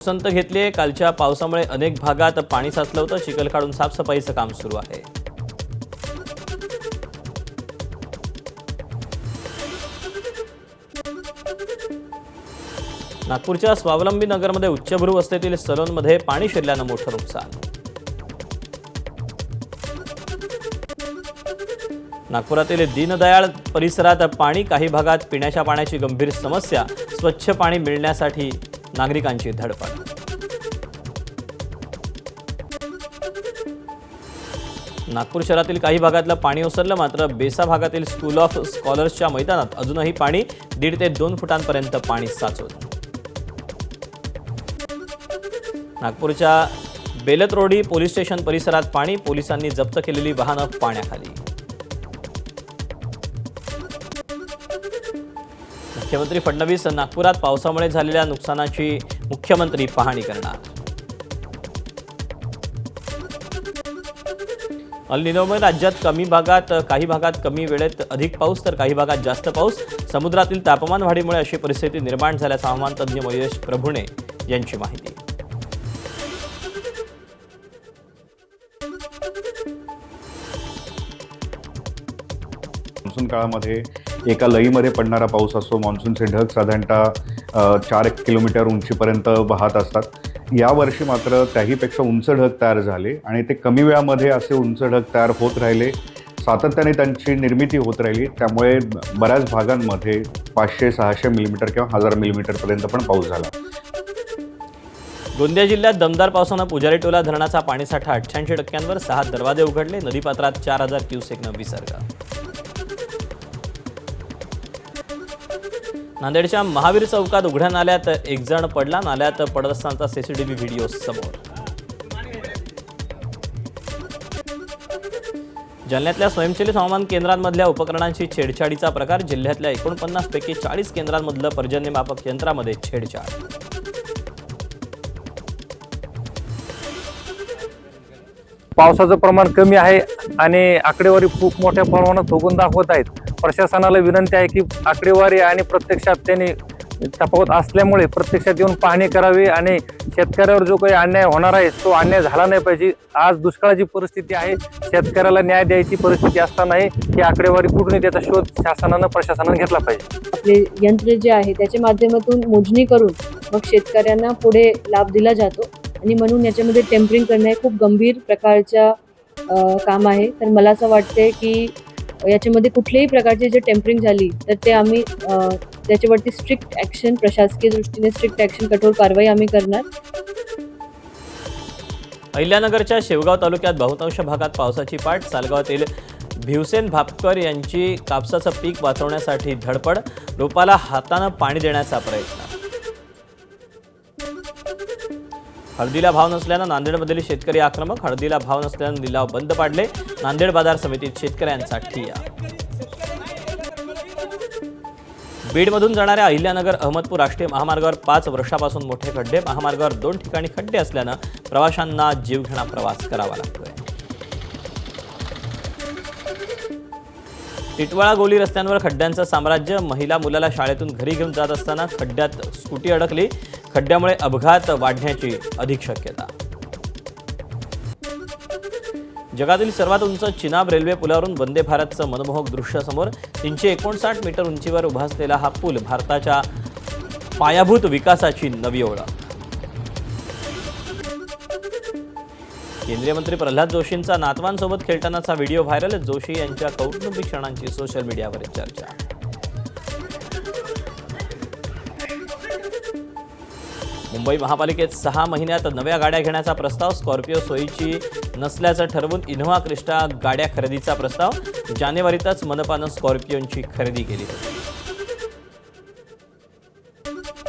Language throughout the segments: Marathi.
संत घेतली। कालच्या पावसामुळे अनेक भागात पाणी साचलं होतं। चिखल काढून साफसफाईचं काम सुरू आहे। नागपूरच्या स्वावलंबी नगरमध्ये उच्चभ्रू वस्तीतील सलोनमध्ये पाणी शिरल्यानं मोठं नुकसान। नागपुरातील दीनदयाळ परिसरात पाणी, काही भागात पिण्याच्या पाण्याची गंभीर समस्या। स्वच्छ पाणी मिळण्यासाठी नागरिकांची धडपड। नागपूर शहरातील काही भागातलं पाणी ओसरलं, मात्र बेसा भागातील स्कूल ऑफ स्कॉलर्सच्या मैदानात अजूनही पाणी 1.5 ते 2 फुटांपर्यंत पाणी साचून। नागपूरच्या बेलतरोडी पोलीस स्टेशन परिसरात पाणी, पोलिसांनी जप्त केलेली वाहनं पाण्याखाली। मुख्यमंत्री फडणवीस नागपुरात पावसामुळे झालेल्या नुकसानाची मुख्यमंत्री पाहणी करणार। अल निनोमुळे राज्यात काही भागात कमी वेळेत अधिक पाऊस तर काही भागात जास्त पाऊस। समुद्रातील तापमान वाढीमुळे अशी परिस्थिती निर्माण झाल्याचं हवामान तज्ज्ञ महेश प्रभुणे यांची माहिती। मान्सून काळामध्ये एका लईमध्ये पडणारा पाऊस असतो। मान्सूनचे ढग साधारणतः 4 किलोमीटर उंचीपर्यंत वाहत असतात। यावर्षी मात्र त्याहीपेक्षा उंच ढग तयार झाले आणि ते कमी वेळामध्ये असे उंच ढग तयार होत राहिले, सातत्याने त्यांची निर्मिती होत राहिली। त्यामुळे बऱ्याच भागांमध्ये 500-600 मिलीमीटर किंवा 1000 मिलीमीटरपर्यंत पण पाऊस झाला। गोंदिया जिल्ह्यात दमदार पावसानं पुजारी टोला धरणाचा पाणीसाठा 88%वर, 6 दरवाजे उघडले। नदीपात्रात 4000 क्युसेकनं विसर्ग। नांदेडच्या महावीर चौकात उघड्या नाल्यात एक जण पडला। नाल्यात पडत असतानाचा सीसीटीव्ही व्हिडिओ समोर। जालन्यातल्या स्वयंचलित हवामान केंद्रांमधल्या उपकरणांची छेडछाडीचा प्रकार। जिल्ह्यातल्या 49 पैकी 40 केंद्रांमधलं पर्जन्यमापक यंत्रामध्ये छेडछाड। पावसाचं प्रमाण कमी आहे आणि आकडेवारी खूप मोठ्या प्रमाणात होऊन दाखवत आहेत। प्रशासनाला विनंती आहे की आकडेवारी आणि प्रत्यक्षात त्यांनी तफावत असल्यामुळे प्रत्यक्षात येऊन पाहणी करावी आणि शेतकऱ्यावर जो काही अन्याय होणार आहे तो अन्याय झाला नाही पाहिजे। आज दुष्काळाची परिस्थिती आहे, शेतकऱ्याला न्याय द्यायची परिस्थिती असतानाही ही आकडेवारी कुठून त्याचा शोध प्रशासनानं घेतला पाहिजे। आपले यंत्र जे आहे त्याच्या माध्यमातून मोजणी करून मग शेतकऱ्यांना पुढे लाभ दिला जातो आणि म्हणून याच्यामध्ये टेम्परिंग करणे हे खूप गंभीर प्रकारचा काम आहे। तर मला असं वाटते की याच्यामध्ये कुठल्याही प्रकारची जे टेम्परिंग झाली तर ते आम्ही त्याच्यावरती स्ट्रिक्ट ॲक्शन, प्रशासकीय दृष्टीने स्ट्रिक्ट ॲक्शन, कठोर कारवाई आम्ही करणार। अहिल्यानगरच्या शेवगाव तालुक्यात बहुतांश भागात पावसाची पाठ। सालगावातील भिवसेन भापकर यांची कापसाचं पीक वाचवण्यासाठी धडपड। रोपाला हातानं पाणी देण्याचा प्रयत्न। हळदीला भाव नसल्यानं नांदेडमधील शेतकरी आक्रमक। हळदीला भाव नसल्यानं लिलाव बंद पाडले। नांदेड बाजार समितीत शेतकऱ्यांचा ठिय्या। बीडमधून जाणाऱ्या अहिल्यानगर अहमदपूर राष्ट्रीय महामार्गावर 5 वर्षापासून मोठे खड्डे। महामार्गावर 2 ठिकाणी खड्डे असल्यानं प्रवाशांना जीवघेणा प्रवास करावा लागतोय। टिटवाळा गोली रस्त्यांवर खड्ड्यांचं साम्राज्य। महिला मुलाला शाळेतून घरी घेऊन जात असताना खड्ड्यात स्कूटी अडकली। खड्ड्यामुळे अपघात वाढण्याची अधिक शक्यता। जगातील सर्वात उंच चिनाब रेल्वे पुलावरून वंदे भारतचं मनमोहक दृश्य समोर। 359 मीटर उंचीवर उभा असलेला हा पूल भारताच्या पायाभूत विकासाची नवी ओळख। केंद्रीय मंत्री प्रल्हाद जोशींचा नातवांसोबत खेळतानाचा व्हिडिओ व्हायरल। जोशी यांच्या कौटुंबिक क्षणांची सोशल मीडियावर चर्चा। मुंबई महापालिकेत 6 महिन्यात नव्या गाड्या घेण्याचा प्रस्ताव। स्कॉर्पिओ सोयीची नसल्याचं ठरवून इनोव्हा क्रिस्टा गाड्या खरेदीचा प्रस्ताव। जानेवारीतच मनपानं स्कॉर्पिओची खरेदी केली होती।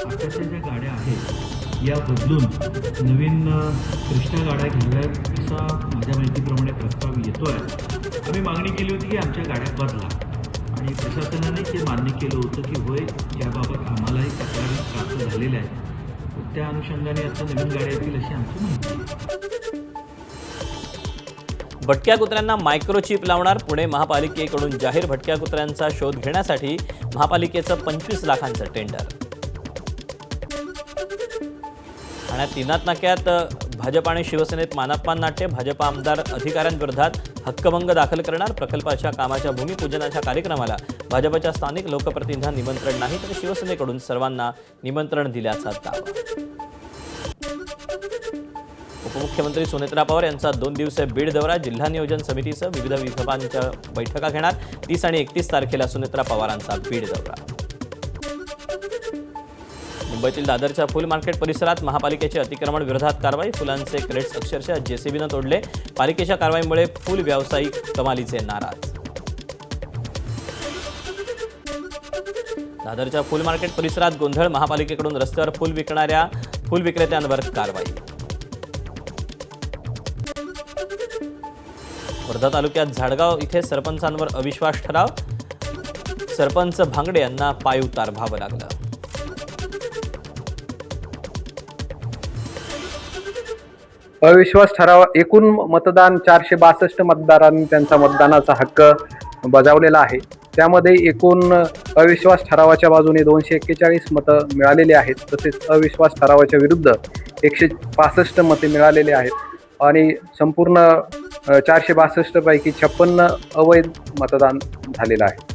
आताच्या ज्या गाड्या आहेत या बदलून नवीन क्रिस्टा गाड्या घ्याव्यात असा माझ्या माहितीप्रमाणे प्रस्ताव येतो आहे। आम्ही मागणी केली होती की आमच्या गाड्या बदला आणि प्रशासनाने ते मान्य केलं होतं की होय, याबाबत आम्हालाही तक्रारी प्राप्त झालेल्या आहेत। त्या अनुषंगाने आता नवीन गाड्या येतील अशी आमची माहिती आहे। भटक्या कुत्र्यांना मायक्रोचिप लावणार। पुणे महापालिकेकडून जाहीर। भटक्या कुत्र्यांचा शोध घेण्यासाठी महापालिकेचं 25 लाखांचं टेंडर। ठाण्यात तीनाथ नाक्यात भाजप आणि शिवसेनेत मानापमान नाट्य. भाजप आमदार अधिकाऱ्यांविरोधात हक्कभंग दाखल करणार. प्रकल्पाच्या कामाच्या भूमिपूजनाच्या कार्यक्रमाला भाजपच्या स्थानिक लोकप्रतिनिधींना निमंत्रण नाही तर शिवसेनेकडून सर्वांना निमंत्रण दिल्याचा दावा. उपमुख्यमंत्री सुनेत्रा पवार यांचा 2 दिवसीय बीड दौरा. जिल्हा नियोजन समितीसह विविध विभागांच्या बैठका घेणार. 30 आणि 31 तारखेला सुनेत्रा पवारांचा बीड दौरा. मुंबईतील दादरच्या फुल मार्केट परिसरात महापालिकेचे अतिक्रमण विरोधात कारवाई. फुलांचे क्रेट्स अक्षरशः जेसीबीनं तोडले. पालिकेच्या कारवाईमुळे फुल व्यावसायिक कमालीचे नाराज. दादरच्या फुल मार्केट परिसरात गोंधळ. महापालिकेकडून रस्त्यावर फुल विकणाऱ्या फुल विक्रेत्यांवर कारवाई. वर्धा तालुक्यात झाडगाव इथे सरपंचांवर अविश्वास ठराव. सरपंच भांगडे यांना पायउतार व्हावं लागलं. अविश्वास ठराव एकूण मतदान 462 मतदारांनी त्यांचा मतदानाचा हक्क बजावलेला आहे. त्यामध्ये एकूण अविश्वास ठरावाच्या बाजूने 241 मतं मिळालेली आहेत. तसेच अविश्वास ठरावाच्या विरुद्ध 165 मते मिळालेली आहेत आणि संपूर्ण 462 पैकी 56 अवैध मतदान झालेलं आहे.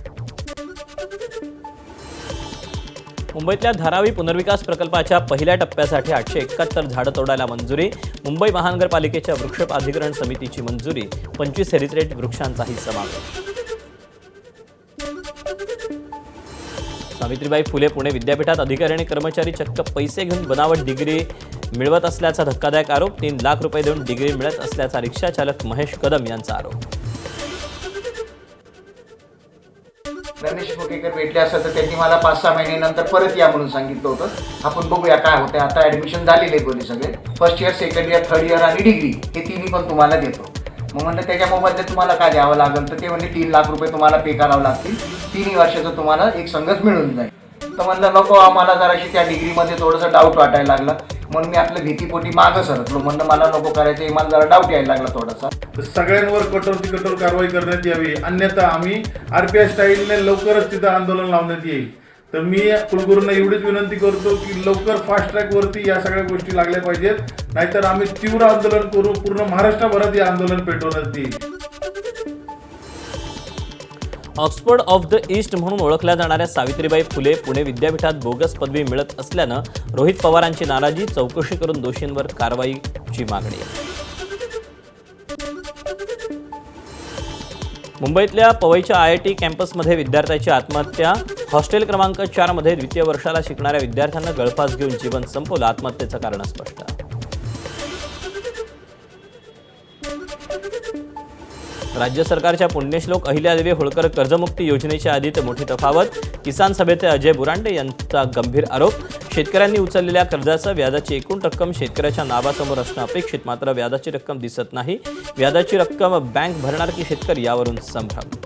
मुंबईतल्या धारावी पुनर्विकास प्रकल्पाच्या पहिल्या टप्प्यासाठी 871 झाडं तोडायला मंजुरी. मुंबई महानगरपालिकेच्या वृक्ष अधिग्रहण समितीची मंजुरी. 25 हेरिटेज वृक्षांचाही समावेश. सावित्रीबाई फुले पुणे विद्यापीठात अधिकारी आणि कर्मचारी चक्क पैसे घेऊन बनावट डिग्री मिळवत असल्याचा धक्कादायक आरोप. 3 लाख रुपये देऊन डिग्री मिळत असल्याचा रिक्षा चालक महेश कदम यांचा आरोप. गणेश मुकेकर भेटले असं तर त्यांनी मला 5-6 महिन्यानंतर परत या म्हणून सांगितलं होतं. आपण बघूया काय होतं. आता ॲडमिशन झालेले बोलले सगळे. First year, second year, third year आणि डिग्री हे तिन्ही पण तुम्हाला देतो. मग म्हणलं त्याच्या मोबाईलला तुम्हाला काय द्यावं लागेल तर ते म्हणजे 3 लाख रुपये तुम्हाला पे करावं लागतील. 3 वर्षाचं तुम्हाला एक संघच मिळून जाईल. तर म्हणलं नको, आम्हाला जराशी त्या डिग्रीमध्ये थोडंसं डाऊट वाटायला लागला. म्हणून मी आपलं भीतीपोटी मागं सरकलो. म्हणलं मला नको करायचं, मला जरा डाऊट यायला लागला थोडासा. सगळ्यांवर कठोर कारवाई करण्यात यावी, अन्यथा आम्ही RPI स्टाईलने लवकरच तिथं आंदोलन लावण्यात येईल. तर मी कुलगुरूंना एवढीच विनंती करतो की लवकर फास्ट ट्रॅकवरती या सगळ्या गोष्टी लागल्या पाहिजेत, नाहीतर आम्ही तीव्र आंदोलन करू. पूर्ण महाराष्ट्रभरात हे आंदोलन पेटवण्यात येईल. ऑक्सफोर्ड ऑफ द ईस्ट म्हणून ओळखल्या जाणाऱ्या सावित्रीबाई फुले पुणे विद्यापीठात बोगस पदवी मिळत असल्यानं रोहित पवारांची नाराजी. चौकशी करून दोषींवर कारवाईची मागणी. मुंबईतल्या पवईच्या IIT कॅम्पसमध्ये विद्यार्थ्याची आत्महत्या. हॉस्टेल क्रमांक 4 मध्ये द्वितीय वर्षाला शिकणाऱ्या विद्यार्थ्यांना गळफास घेऊन जीवन संपवलं. आत्महत्येचं कारण स्पष्ट. राज्य सरकारच्या पुण्यश्लोक अहिल्यादेवी होळकर कर्जमुक्ती योजनेच्या आधीत मोठी तफावत. किसान सभेचे अजय बुरांडे यांचा गंभीर आरोप. शेतकऱ्यांनी उचललेल्या कर्जाचं व्याजाची एकूण रक्कम शेतकऱ्याच्या नावासमोर असणं अपेक्षित, मात्र व्याजाची रक्कम दिसत नाही. व्याजाची रक्कम बँक भरणार की शेतकरी यावरून संभ्रम.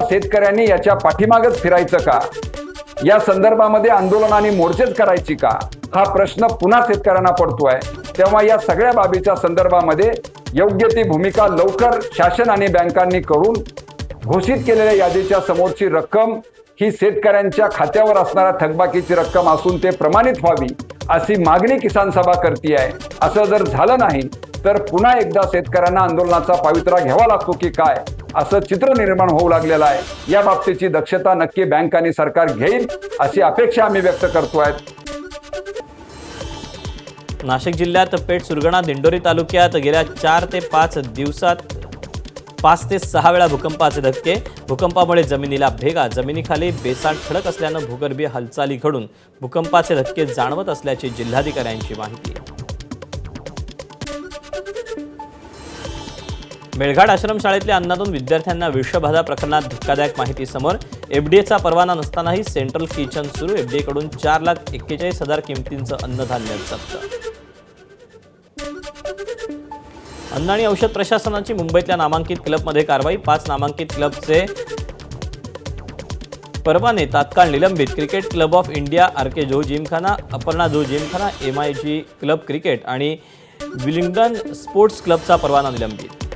शेतकऱ्यांनी याच्या पाठीमागच फिरायचं का? या संदर्भामध्ये आंदोलन आणि मोर्चेच करायची का? हा प्रश्न पुन्हा शेतकऱ्यांना पडतोय. तेव्हा या सगळ्या बाबीच्या संदर्भामध्ये योग्य ती भूमिका लवकर शासन आणि बँकांनी करून घोषित केलेल्या यादीच्या समोरची रक्कम ही शेतकऱ्यांच्या खात्यावर असणाऱ्या थकबाकीची रक्कम असून ते प्रमाणित व्हावी अशी मागणी किसान सभा करते आहे. असं जर झालं नाही तर पुन्हा एकदा शेतकऱ्यांना आंदोलनाचा पावित्रा घ्यावा लागतो की काय, असं चित्र निर्माण होऊ लागलेलं आहे. या बाबतीची दक्षता नक्की बँक आणि सरकार घेईल अशी अपेक्षा आम्ही व्यक्त करतोय. नाशिक जिल्ह्यात पेठ, सुरगाणा, दिंडोरी तालुक्यात गेल्या 4 ते 5 दिवसात 5 ते 6 वेळा भूकंपाचे धक्के. भूकंपामुळे जमिनीला भेगा. जमिनीखाली बेसाड खडक असल्यानं भूगर्भीय हालचाली घडून भूकंपाचे धक्के जाणवत असल्याची जिल्हाधिकाऱ्यांची माहिती. मेळघाट आश्रमशाळेतल्या अन्नातून विद्यार्थ्यांना विषबाधा प्रकरणात धक्कादायक माहिती समोर. FDAचा परवाना नसतानाही सेंट्रल किचन सुरू. FDAकडून 4,41,000 किमतींचं अन्नधान्य जप्त. अन्न आणि औषध प्रशासनाची मुंबईतल्या नामांकित क्लबमध्ये कारवाई. 5 नामांकित क्लबचे परवाने तात्काळ निलंबित. Cricket club of India, RK जो जिमखाना, अपर्णा जो जिमखाना, MIG क्लब क्रिकेट आणि विलिंग्डन स्पोर्ट्स क्लबचा परवाना निलंबित.